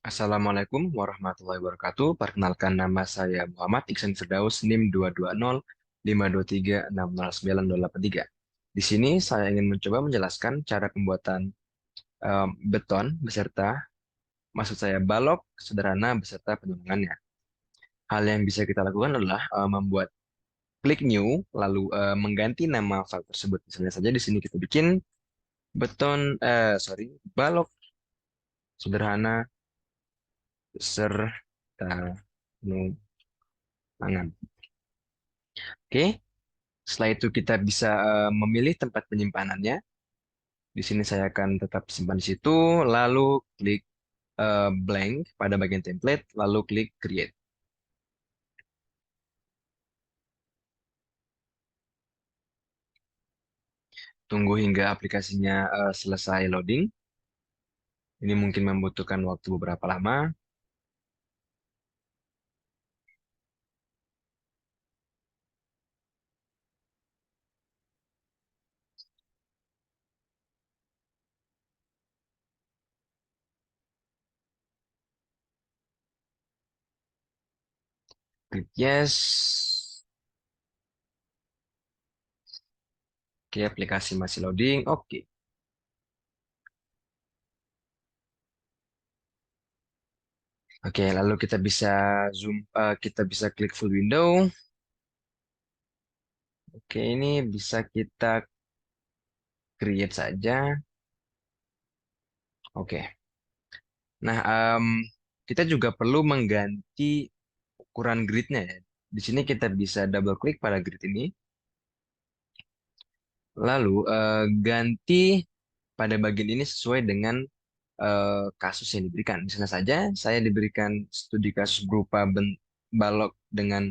Assalamualaikum warahmatullahi wabarakatuh. Perkenalkan nama saya Muhammad Iksan Firdaus, NIM 22052360988. Di sini saya ingin mencoba menjelaskan cara pembuatan beton beserta, maksud saya balok sederhana beserta penyulingannya. Hal yang bisa kita lakukan adalah membuat klik new, lalu mengganti nama file tersebut. Misalnya saja di sini kita bikin balok sederhana beserta penyulingan. Oke, setelah itu kita bisa memilih tempat penyimpanannya. Di sini saya akan tetap simpan di situ, lalu klik blank pada bagian template, lalu klik create. Tunggu hingga aplikasinya selesai loading. Ini mungkin membutuhkan waktu beberapa lama. Klik yes. Oke, aplikasi masih loading. Oke. Oke, lalu kita bisa zoom, kita bisa klik full window. Oke, ini bisa kita create saja. Oke. Nah, kita juga perlu mengganti ukuran gridnya ya. Di sini kita bisa double klik pada grid ini, lalu ganti pada bagian ini sesuai dengan kasus yang diberikan. Misalnya saja saya diberikan studi kasus berupa balok dengan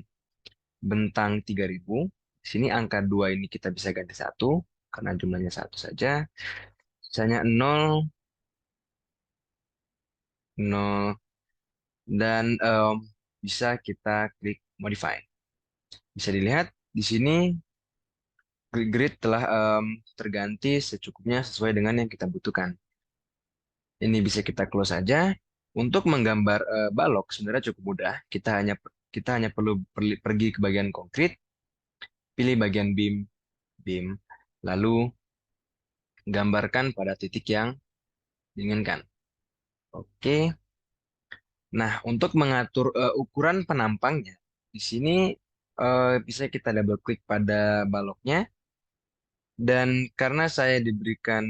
bentang 3000. Di sini angka 2 ini kita bisa ganti satu karena jumlahnya satu saja. Misalnya 0, 0, dan bisa kita klik modify. Bisa dilihat di sini grid telah terganti secukupnya sesuai dengan yang kita butuhkan. Ini bisa kita close saja. Untuk menggambar balok sebenarnya cukup mudah. Kita hanya perlu pergi ke bagian konkret, pilih bagian beam, lalu gambarkan pada titik yang diinginkan. Oke. Nah, untuk mengatur ukuran penampangnya, di sini bisa kita double klik pada baloknya. Dan karena saya diberikan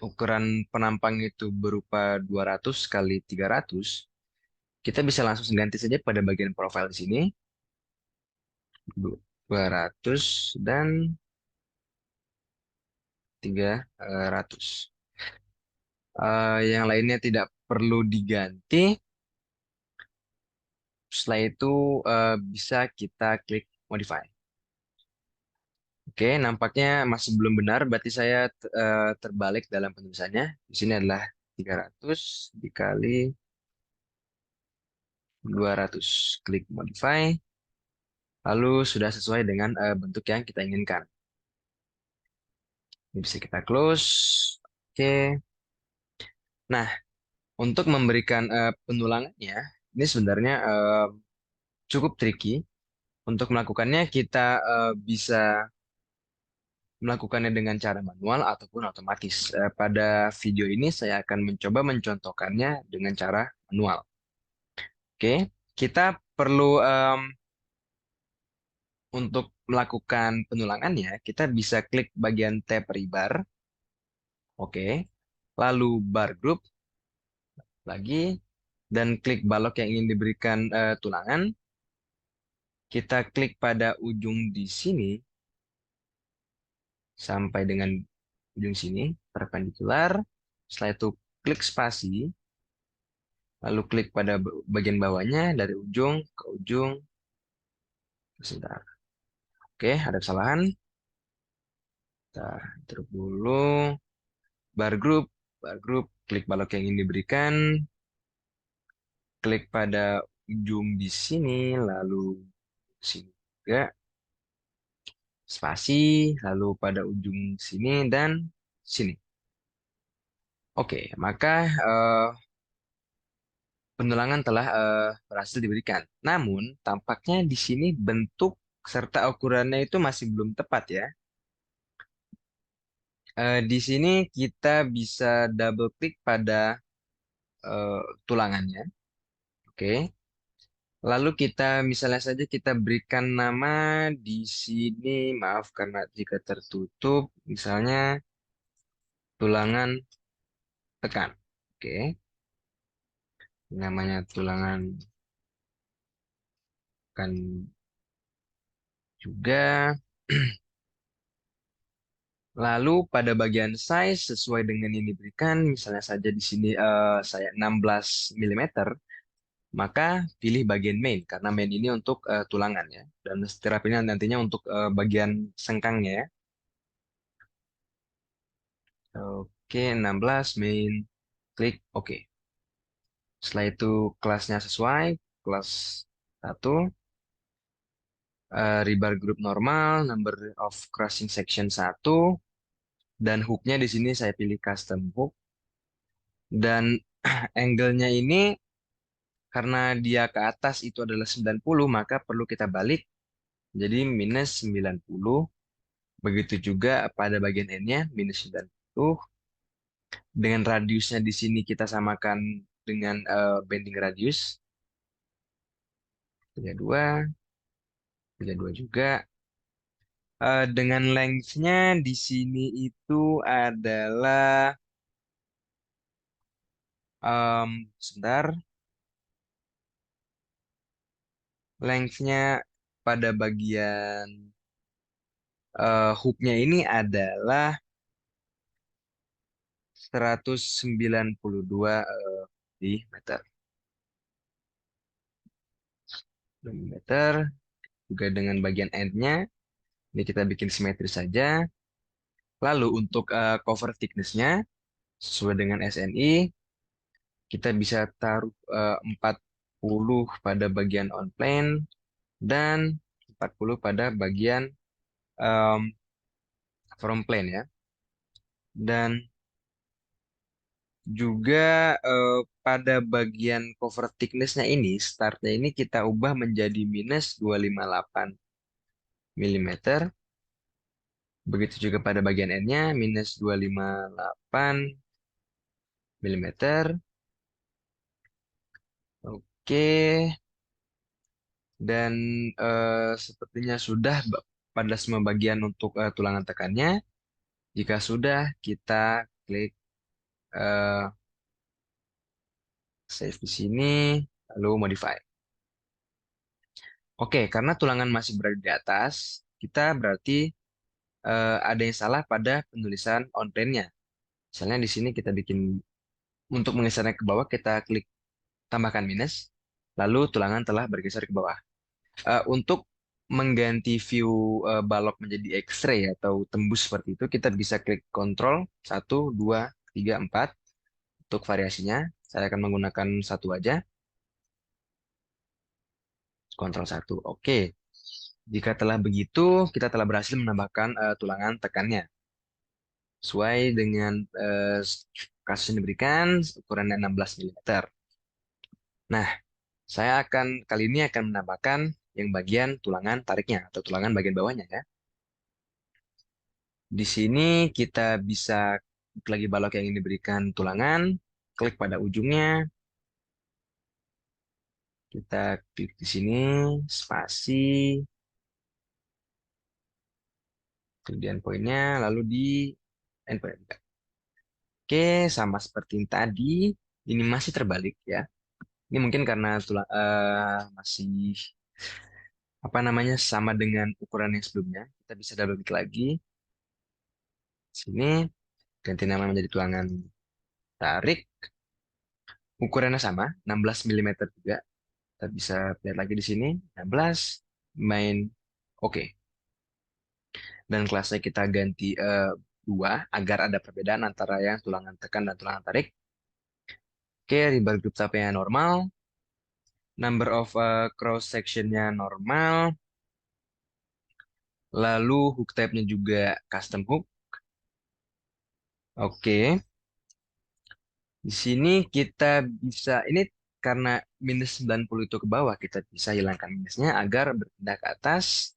ukuran penampang itu berupa 200 kali 300, kita bisa langsung ganti saja pada bagian profile di sini, 200 dan 300. Yang lainnya tidak perlu diganti. Setelah itu bisa kita klik modify. Oke, nampaknya masih belum benar, berarti saya terbalik dalam penulisannya. Di sini adalah 300 dikali 200. Klik modify. Lalu sudah sesuai dengan bentuk yang kita inginkan. Ini bisa kita close. Oke. Nah, untuk memberikan penulangannya, ini sebenarnya cukup tricky. Untuk melakukannya, kita bisa melakukannya dengan cara manual ataupun otomatis. Pada video ini, saya akan mencoba mencontohkannya dengan cara manual. Oke, kita perlu untuk melakukan penulangannya, kita bisa klik bagian tab rebar. Oke. Lalu bar group lagi dan klik balok yang ingin diberikan tulangan. Kita klik pada ujung di sini sampai dengan ujung sini perpendikular. Setelah itu klik spasi, lalu klik pada bagian bawahnya dari ujung ke ujung. Sebentar. Oke, ada kesalahan. Kita terus dulu. Bar group, klik balok yang ingin diberikan. Klik pada ujung di sini, lalu sini juga. Spasi, lalu pada ujung sini dan sini. Oke, maka Penulangan telah berhasil diberikan. Namun, tampaknya di sini bentuk serta ukurannya itu masih belum tepat ya. Di sini kita bisa double klik pada tulangannya. Oke. Lalu kita misalnya saja kita berikan nama di sini, maaf karena jika tertutup, misalnya tulangan tekan. Oke. Namanya tulangan tekan juga. Lalu pada bagian size sesuai dengan yang diberikan, misalnya saja di sini saya 16 mm, maka pilih bagian main karena main ini untuk tulangan ya. Dan stirap ini nantinya untuk bagian sengkangnya ya. Oke, 16 main, klik oke. Setelah itu kelasnya sesuai, kelas 1, rebar group normal, number of crossing section 1, dan hooknya di sini saya pilih custom hook. Dan angle-nya ini karena dia ke atas itu adalah 90, maka perlu kita balik. Jadi minus 90. Begitu juga pada bagian N-nya, minus 90. Dengan radiusnya di sini kita samakan dengan bending radius. 32, 32 juga. Dengan length-nya di sini itu adalah, sebentar, length-nya pada bagian hook-nya ini adalah 192 di meter. Meter juga dengan bagian end-nya ini kita bikin simetris saja. Lalu untuk cover thickness-nya sesuai dengan SNI kita bisa taruh 40 pada bagian on plane dan 40 pada bagian em, from plane ya. Dan juga pada bagian cover thickness-nya ini startnya ini kita ubah menjadi minus 258 mm. Begitu juga pada bagian N-nya minus 258 mm. Oke, dan sepertinya sudah pada semua bagian untuk tulangan tekannya. Jika sudah, kita klik eh, save di sini, lalu modify. Oke, karena tulangan masih berada di atas, kita berarti ada yang salah pada penulisan on plane-nya. Misalnya di sini kita bikin untuk menggesernya ke bawah, kita klik tambahkan minus, lalu tulangan telah bergeser ke bawah. Untuk mengganti view balok menjadi X-ray atau tembus seperti itu, kita bisa klik Ctrl 1, 2, 3, 4 untuk variasinya. Saya akan menggunakan satu aja, Ctrl 1. Oke, jika telah begitu, kita telah berhasil menambahkan tulangan tekannya sesuai dengan kasus yang diberikan ukurannya 16 mm. Nah, saya akan kali ini akan menambahkan yang bagian tulangan tariknya atau tulangan bagian bawahnya ya. Di sini kita bisa klik lagi balok yang ini diberikan tulangan, klik pada ujungnya, kita klik di sini, spasi, klik di endpoint-nya, lalu di endpoint. Oke, sama seperti yang tadi, ini masih terbalik ya. Ini mungkin karena masih apa namanya sama dengan ukuran yang sebelumnya. Kita bisa double klik lagi. Sini ganti nama menjadi tulangan tarik. Ukurannya sama, 16 mm juga. Kita bisa lihat lagi di sini, 16, main oke. Dan kelasnya kita ganti 2 agar ada perbedaan antara yang tulangan tekan dan tulangan tarik. Oke, rebar group tab-nya normal. Number of cross section-nya normal. Lalu hook type-nya juga custom hook. Oke. Di sini kita bisa, ini karena minus 90 itu ke bawah, kita bisa hilangkan minusnya agar berpindah ke atas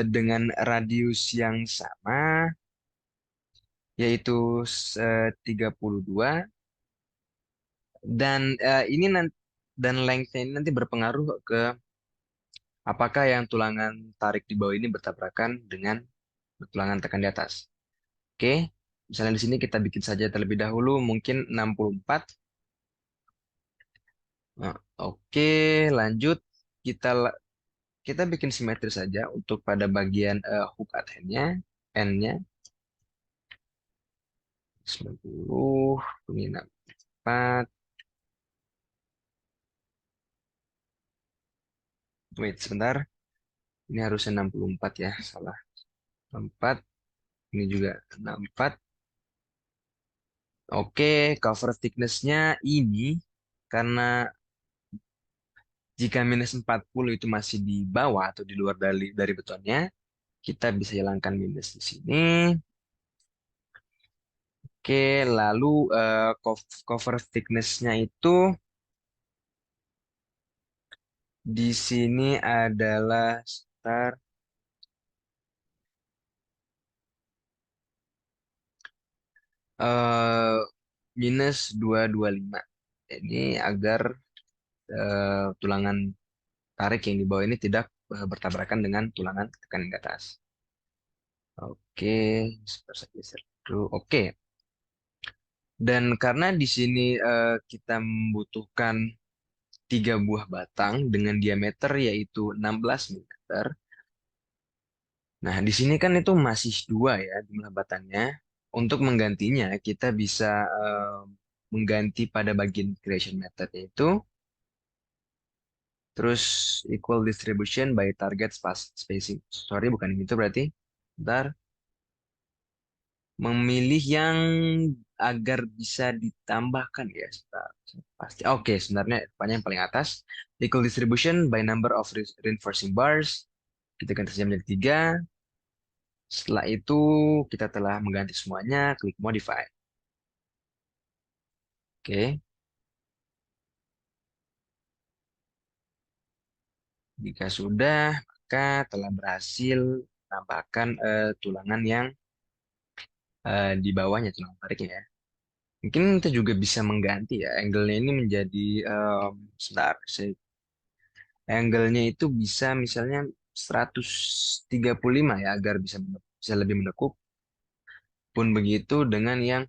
dengan radius yang sama, yaitu 32. Dan ini nanti dan length-nya ini nanti berpengaruh ke apakah yang tulangan tarik di bawah ini bertabrakan dengan tulangan tekan di atas. Oke, misalnya di sini kita bikin saja terlebih dahulu mungkin 64. Nah, oke, lanjut kita kita bikin simetris saja untuk pada bagian hook at hand-nya, N-nya 90, ini 64. Wait, sebentar. Ini harusnya 64 ya, salah. 64, ini juga 64. Oke, cover thickness-nya ini karena jika minus 40 itu masih di bawah atau di luar dari betonnya, kita bisa hilangkan minus di sini. Oke, lalu cover thickness-nya itu di sini adalah sekitar eh, minus 225. Ini agar tulangan tarik yang di bawah ini tidak bertabrakan dengan tulangan tekan yang di atas. Oke, geser dulu. Oke, dan karena di sini kita membutuhkan 3 buah batang dengan diameter yaitu 16 mm. Nah, di sini kan itu masih 2 ya jumlah batangnya. Untuk menggantinya, kita bisa mengganti pada bagian creation method yaitu terus equal distribution by target spacing. Sorry, bukan yang itu berarti. Ntar memilih yang agar bisa ditambahkan ya. Pasti. Oke, sebenarnya depannya yang paling atas. Equal distribution by number of reinforcing bars. Kita ganti saja menjadi 3. Setelah itu kita telah mengganti semuanya, klik modify. Oke, jika sudah, maka telah berhasil menambahkan tulangan yang di bawahnya, tulangan tariknya ya. Mungkin kita juga bisa mengganti ya, angle-nya ini menjadi, sebentar, angle-nya itu bisa misalnya 135 ya, agar bisa lebih menekuk. Pun begitu dengan yang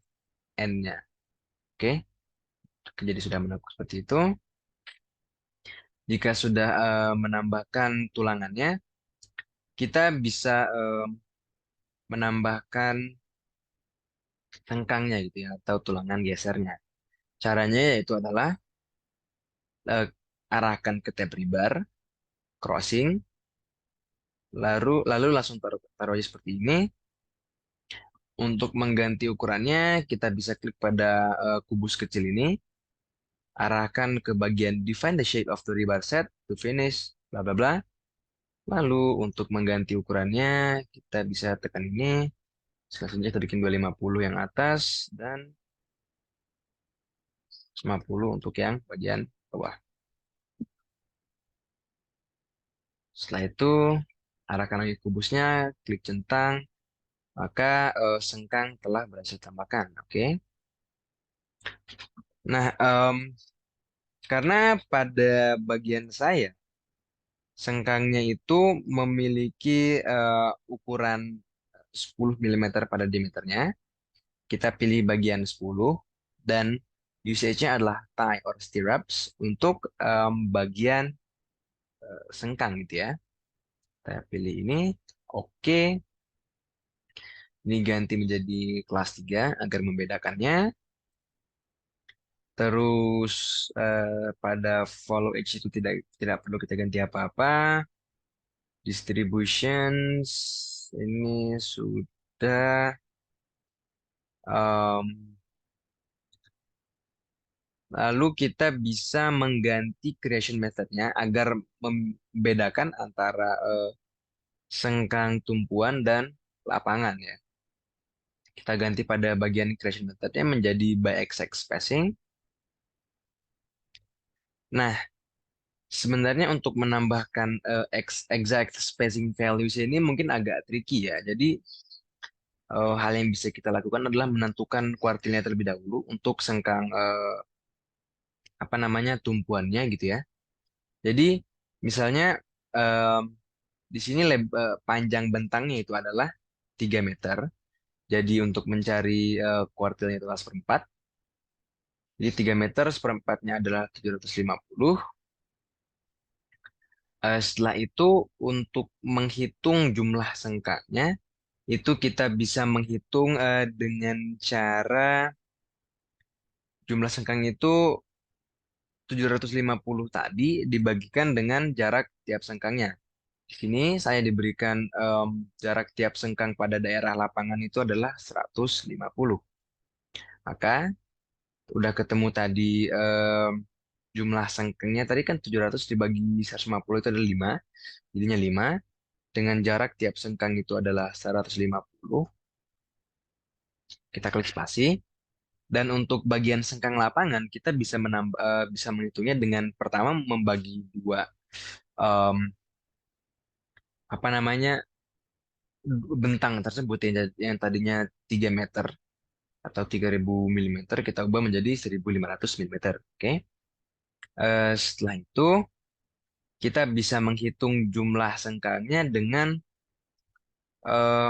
N-nya. Oke, jadi sudah menekuk seperti itu. Jika sudah menambahkan tulangannya, kita bisa menambahkan tengkangnya gitu ya, atau tulangan gesernya. Caranya yaitu adalah eh, arahkan ke tab rebar, crossing, lalu langsung taruh aja seperti ini. Untuk mengganti ukurannya, kita bisa klik pada kubus kecil ini, arahkan ke bagian define the shape of the rebar set to finish, bla bla bla. Lalu untuk mengganti ukurannya, kita bisa tekan ini. Sekarang saja kita bikin 250 yang atas dan 50 untuk yang bagian bawah. Setelah itu, arahkan lagi kubusnya, klik centang, maka sengkang telah berhasil tambahkan. Oke. Nah, karena pada bagian saya, sengkangnya itu memiliki ukuran 10 mm pada diameternya. Kita pilih bagian 10 dan usage-nya adalah tie or stirrups untuk bagian sengkang gitu ya. Saya pilih ini. Oke. Ini ganti menjadi kelas 3 agar membedakannya. Terus pada follow edge itu tidak tidak perlu kita ganti apa-apa. Distributions ini sudah. em, Lalu kita bisa mengganti creation methodnya agar membedakan antara sengkang tumpuan dan lapangan ya. Kita ganti pada bagian creation methodnya menjadi by exact spacing. Nah, sebenarnya untuk menambahkan exact spacing values ini mungkin agak tricky ya. Jadi hal yang bisa kita lakukan adalah menentukan kuartilnya terlebih dahulu untuk sengkang apa namanya tumpuannya gitu ya. Jadi misalnya em, di sini panjang bentangnya itu adalah 3 meter. Jadi untuk mencari kuartilnya itu adalah seperempat. Jadi 3 meter seperempatnya adalah 750. Setelah itu untuk menghitung jumlah sengkaknya, itu kita bisa menghitung dengan cara jumlah sengkang itu 750 tadi dibagikan dengan jarak tiap sengkangnya. Di sini saya diberikan jarak tiap sengkang pada daerah lapangan itu adalah 150. Maka udah ketemu tadi jumlah sengkangnya tadi kan 700 dibagi 150 itu adalah 5. Jadinya 5. Dengan jarak tiap sengkang itu adalah 150. Kita klik spasi. Dan untuk bagian sengkang lapangan, kita bisa bisa menghitungnya dengan pertama membagi dua em, apa namanya bentang tersebut yang tadinya 3 meter atau 3000 milimeter kita ubah menjadi 1500 milimeter. Oke. Setelah itu kita bisa menghitung jumlah sengkangnya dengan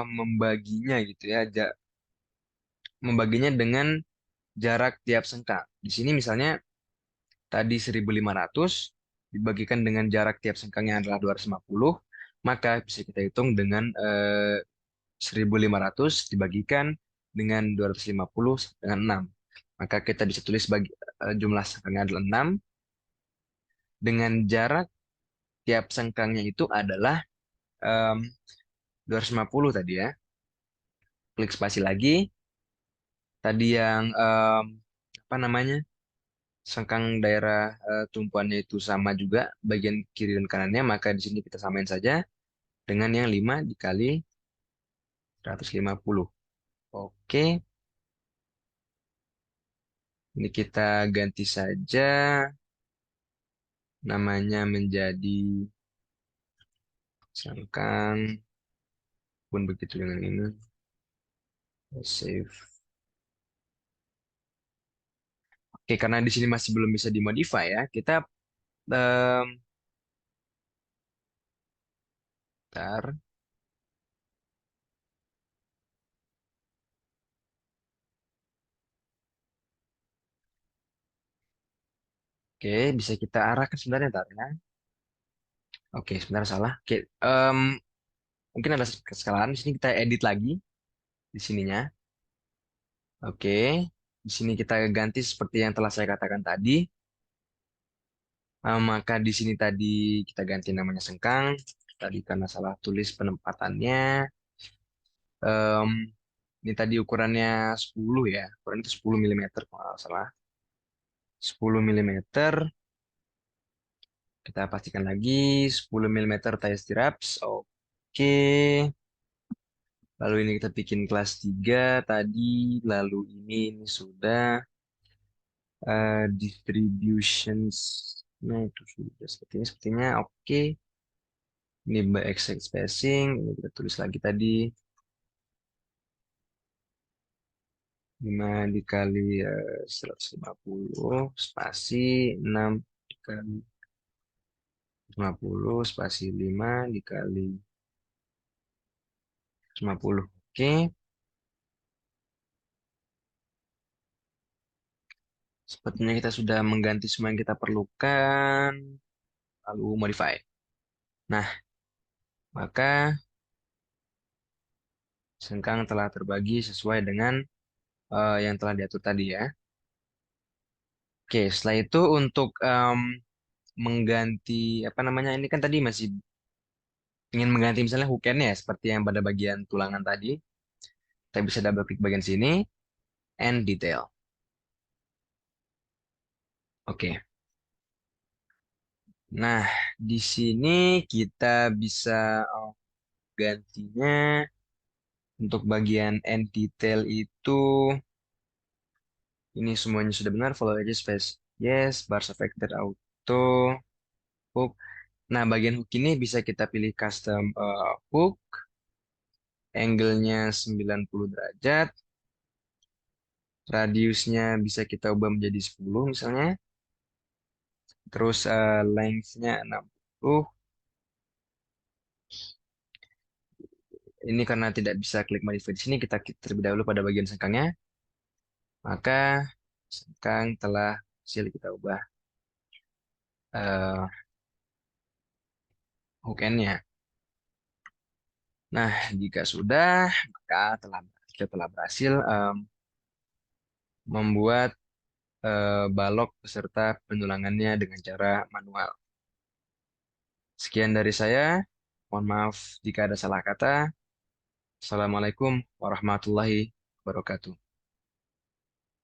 membaginya gitu ya, membaginya dengan jarak tiap sengkang. Di sini misalnya tadi 1500 dibagikan dengan jarak tiap sengkangnya adalah 250, maka bisa kita hitung dengan 1500 dibagikan dengan 250 dengan 6. Maka kita bisa tulis jumlah sengkangnya adalah 6 dengan jarak tiap sengkangnya itu adalah em, 250 tadi ya. Klik spasi lagi. Tadi yang apa namanya? Sengkang daerah tumpuannya itu sama juga bagian kiri dan kanannya, maka di sini kita samain saja dengan yang 5 dikali 150. Oke, ini kita ganti saja namanya menjadi sengkang pun begitu dengan ini. Save. Oke, karena di sini masih belum bisa dimodify ya, kita em, bentar. Oke, bisa kita arahkan sebenarnya ntar ya. Oke, sebentar salah. Oke, mungkin ada kesalahan. Di sini kita edit lagi di sininya. Oke, di sini kita ganti seperti yang telah saya katakan tadi. Maka di sini tadi kita ganti namanya sengkang. Tadi karena salah tulis penempatannya. Em, ini tadi ukurannya 10 ya. Ukuran itu 10 milimeter kalau nggak salah. 10 milimeter. Kita pastikan lagi 10 milimeter tie straps. Oke. Lalu ini kita bikin kelas 3 tadi. Lalu ini sudah distributions. Nah, itu sudah sepertinya. Sepertinya oke. Ini by exact spacing. Ini kita tulis lagi tadi. 5 dikali 150 spasi 6 dikali 50 spasi 5 dikali 50. Oke, sepertinya kita sudah mengganti semua yang kita perlukan, lalu modify. Nah, maka sengkang telah terbagi sesuai dengan yang telah diatur tadi ya. Oke, setelah itu untuk mengganti apa namanya ini kan tadi masih ingin mengganti misalnya hookendnya ya, seperti yang pada bagian tulangan tadi. Kita bisa double klik bagian sini and detail. Oke. Nah, di sini kita bisa oh, gantinya untuk bagian end detail itu ini semuanya sudah benar. Follow aja space. Yes, bar affected auto. itu hook. Nah, bagian hook ini bisa kita pilih custom hook, angle-nya 90 derajat, radiusnya bisa kita ubah menjadi 10 misalnya, terus length-nya 60. Ini karena tidak bisa klik modify di sini, kita klik terlebih dahulu pada bagian sengkangnya. Maka sengkang telah hasil kita ubah eh hook end-nya. Nah, jika sudah, maka kita telah berhasil membuat balok beserta pendulangannya dengan cara manual. Sekian dari saya. Mohon maaf jika ada salah kata. Assalamualaikum warahmatullahi wabarakatuh.